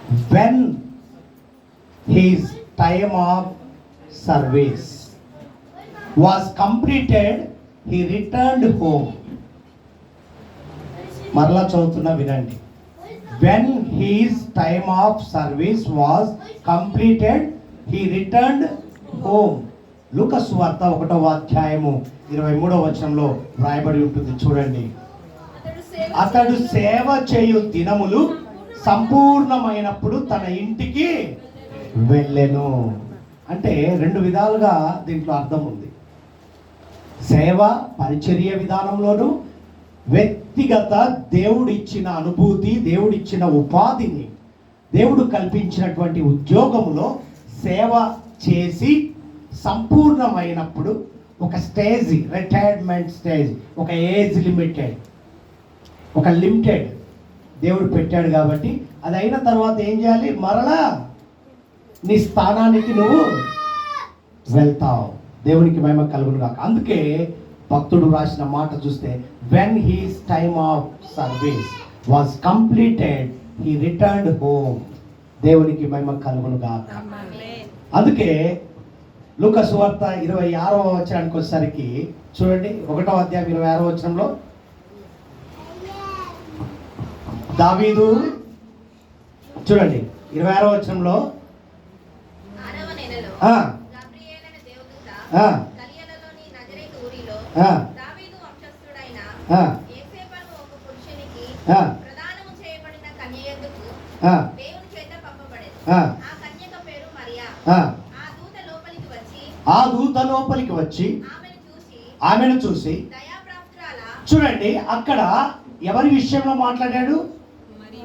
when his time of service was completed, he returned home. మరలా చదువుతున్నా వినండి. When his time of service was completed, he returned home. లూకా సువార్త 1వ అధ్యాయము 23వ వచనంలో వ్రాయబడి ఉంటుంది, చూడండి. అతడు సేవ చేయు దినములు సంపూర్ణమైనప్పుడు తన ఇంటికి వెళ్ళెను. అంటే రెండు విధాలుగా దీంట్లో అర్థం ఉంది. సేవ పరిచర్య విధానంలోనూ, వ్యక్తిగత దేవుడిచ్చిన అనుభూతి, దేవుడిచ్చిన ఉపాధిని, దేవుడు కల్పించినటువంటి ఉద్యోగములో సేవ చేసి సంపూర్ణమైనప్పుడు ఒక స్టేజ్, రిటైర్మెంట్ స్టేజ్, ఒక ఏజ్ లిమిటెడ్, ఒక లిమిటెడ్ దేవుడు పెట్టాడు. కాబట్టి అది అయిన తర్వాత ఏం చేయాలి? మరలా నీ స్థానానికి నువ్వు వెళ్తావు. దేవునికి మహిమ కలుగును గాక. అందుకే భక్తుడు రాసిన మాట చూస్తే, when his time of service was completed, he returned home. దేవునికి మహిమ కలుగును గాక. అందుకే లూకా సువార్త 26వ వచనానికి వచ్చేసరికి చూడండి, 1వ అధ్యాయం 26వ వచనంలో దావీదు, చూడండి 26వ వచనంలో ఆ దూత లోపలికి వచ్చి ఆమెను చూసి, చూడండి అక్కడ ఎవరి విషయంలో మాట్లాడాడు?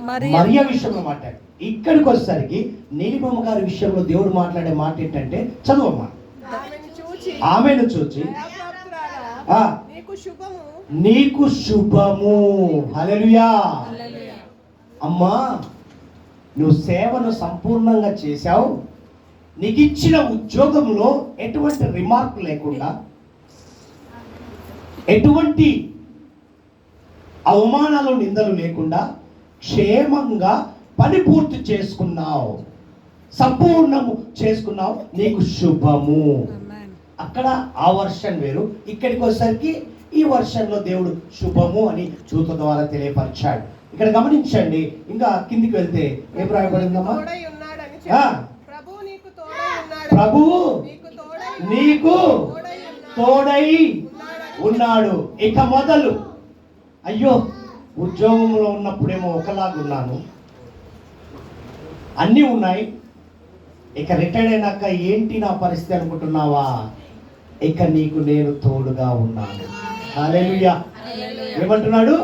మరియ విషయంలో మాట్లాడు. ఇక్కడికి వచ్చేసరికి నీలిమమ్మ గారి విషయంలో దేవుడు మాట్లాడే మాట ఏంటంటే, చదువమ్మా. ఆమెను చూచి నీకు శుభము. హల్లెలూయా. అమ్మా, నువ్వు సేవను సంపూర్ణంగా చేశావు. నీకు ఇచ్చిన ఉద్యోగంలో ఎటువంటి రిమార్క్ లేకుండా, ఎటువంటి అవమానాలు, నిందలు లేకుండా క్షేమంగా పని పూర్తి చేసుకున్నావు, సంపూర్ణము చేసుకున్నావు, నీకు శుభము. అక్కడ ఆ వర్షన్ వేరు, ఇక్కడికి వచ్చేసరికి ఈ వర్షన్లో దేవుడు శుభము అని దూత ద్వారా తెలియపరిచాడు. ఇక్కడ గమనించండి, ఇంకా కిందికి వెళ్తే ఏం రాయబడిందమ్మా? ప్రభువు నీకు తోడై ఉన్నాడు. ఇక మొదలు, అయ్యో ఉద్యోగంలో ఉన్నప్పుడేమో ఒకలాగున్నాను, అన్నీ ఉన్నాయి, ఇక రిటైర్డ్ అయినాక ఏంటి నా పరిస్థితి అనుకుంటున్నావా? ఇక నీకు నేను తోడుగా ఉన్నాను. హల్లెలూయా. ఏమంటున్నాడు?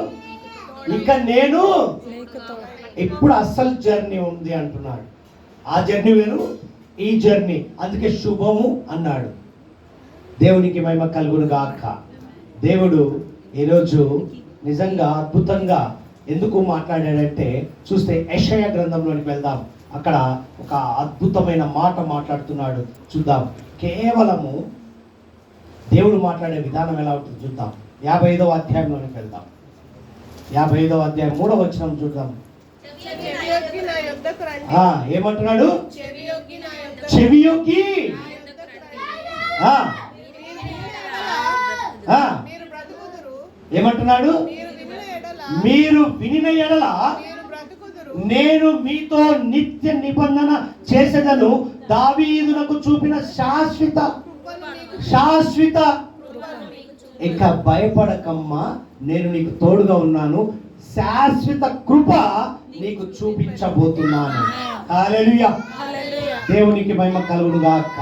ఇక నేను ఇప్పుడు అసలు జర్నీ ఉంది అంటున్నాడు. ఆ జర్నీ వేరు, ఈ జర్నీ. అందుకే శుభము అన్నాడు. దేవునికి మహిమ కలుగును గాక. దేవుడు ఈరోజు నిజంగా అద్భుతంగా ఎందుకు మాట్లాడాడంటే, చూస్తే యెషయా గ్రంథంలోనికి వెళ్దాం. అక్కడ ఒక అద్భుతమైన మాట మాట్లాడుతున్నాడు, చూద్దాం. కేవలము దేవుడు మాట్లాడే విధానం ఎలా ఉంటుంది చూద్దాం. 55వ అధ్యాయంలోనికి వెళ్దాం. 55వ అధ్యాయం 3వ వచనం చూద్దాం. ఏమంటున్నాడు? చెవియొగ్గి ఏమంటున్నాడు? మీరు వినిన ఎడల నేను మీతో నిత్య నిబంధన చేసేదను, దావీదునకు చూపిన శాశ్వత ఇక భయపడకమ్మా, నేను నీకు తోడుగా ఉన్నాను, శాశ్వత కృప నీకు చూపించబోతున్నాను. హల్లెలూయా. దేవునికి మహిమ కలుగును గాక.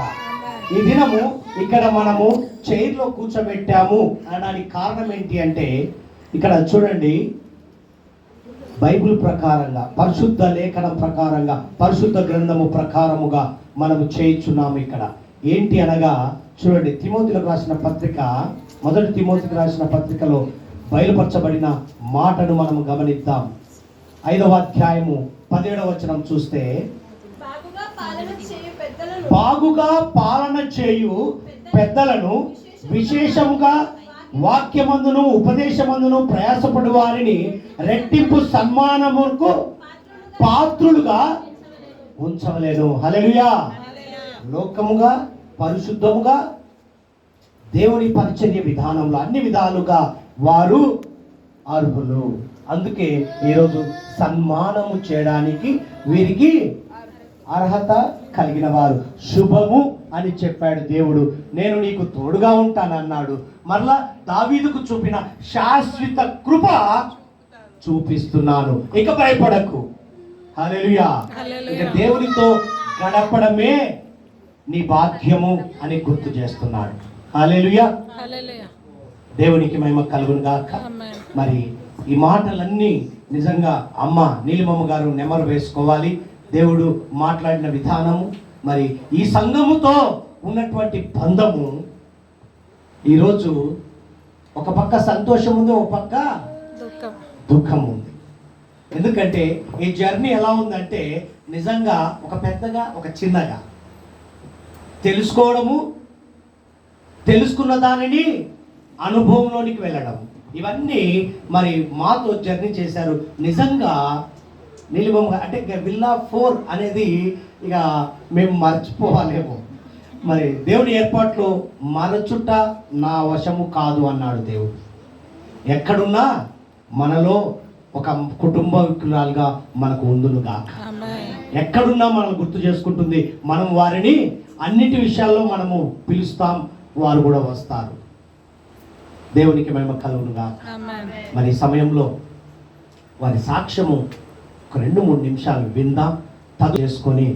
ఈ దినము ఇక్కడ మనము చైర్లో కూర్చోబెట్టాము అనడానికి కారణం ఏంటి అంటే, ఇక్కడ చూడండి, బైబిల్ ప్రకారంగా, పరిశుద్ధ లేఖనం ప్రకారంగా, పరిశుద్ధ గ్రంథము ప్రకారముగా మనము చేయించున్నాము. ఇక్కడ ఏంటి అనగా, చూడండి, తిమోతిలకు రాసిన పత్రిక, 1 తిమోతికి రాసిన పత్రికలో బయలుపరచబడిన మాటను మనము గమనిద్దాం. 5వ అధ్యాయము 17వ వచనం చూస్తే, బాగుగా పాలన చేయు పెద్దలను, విశేషముగా వాక్యమందును ఉపదేశమందును ప్రయాసపడు వారిని రెట్టింపు సన్మానముకు పాత్రులుగా ఉంచవలేను. హల్లెలూయా. లోకముగా పరిశుద్ధముగా దేవుని పరిచర్య విధానంలో అన్ని విధాలుగా వారు అర్హులు. అందుకే ఈరోజు సన్మానము చేయడానికి వీరికి అర్హత కలిగిన వారు. శుభము అని చెప్పాడు దేవుడు. నేను నీకు తోడుగా ఉంటానన్నాడు. మరలా దావీదుకు చూపిన శాశ్వత కృప చూపిస్తున్నాను, ఇక భయపడకు. హల్లెలూయా. ఇక దేవునితో గడపడమే నీ భాగ్యము అని గుర్తు చేస్తున్నాడు. హల్లెలూయా. దేవునికి మహిమ కలుగును గాక. మరి ఈ మాటలన్నీ నిజంగా అమ్మ నీలిమమ్మ గారు నెమరు వేసుకోవాలి. దేవుడు మాట్లాడిన విధానము, మరి ఈ సంఘముతో ఉన్నటువంటి బంధము ఈరోజు ఒక పక్క సంతోషం ఉంది, ఒక పక్క దుఃఖం ఉంది. ఎందుకంటే ఈ జర్నీ ఎలా ఉందంటే నిజంగా ఒక పెద్దగా ఒక చిన్నగా తెలుసుకోవడము, తెలుసుకున్న దానిని అనుభవంలోనికి వెళ్ళడం, ఇవన్నీ మరి మాతో జర్నీ చేశారు. నిజంగా నీలిమమ్మ అంటే విల్లా 4 అనేది ఇక మేము మర్చిపోవాలేమో. మరి దేవుని ఏర్పాట్లో మరచుట నా వశము కాదు అన్నాడు దేవుడు. ఎక్కడున్నా మనలో ఒక కుటుంబీకురాలుగా మనకు ఉండును గాక. ఎక్కడున్నా మనల్ని గుర్తు చేసుకుంటుంది. మనం వారిని అన్నిటి విషయాల్లో మనము పిలుస్తాం, వారు కూడా వస్తారు. దేవునికి మహిమ కలుగును గాక. మరి ఈ సమయంలో వారి సాక్ష్యము ఒక 2-3 నిమిషాలు విందాం, చేసుకొని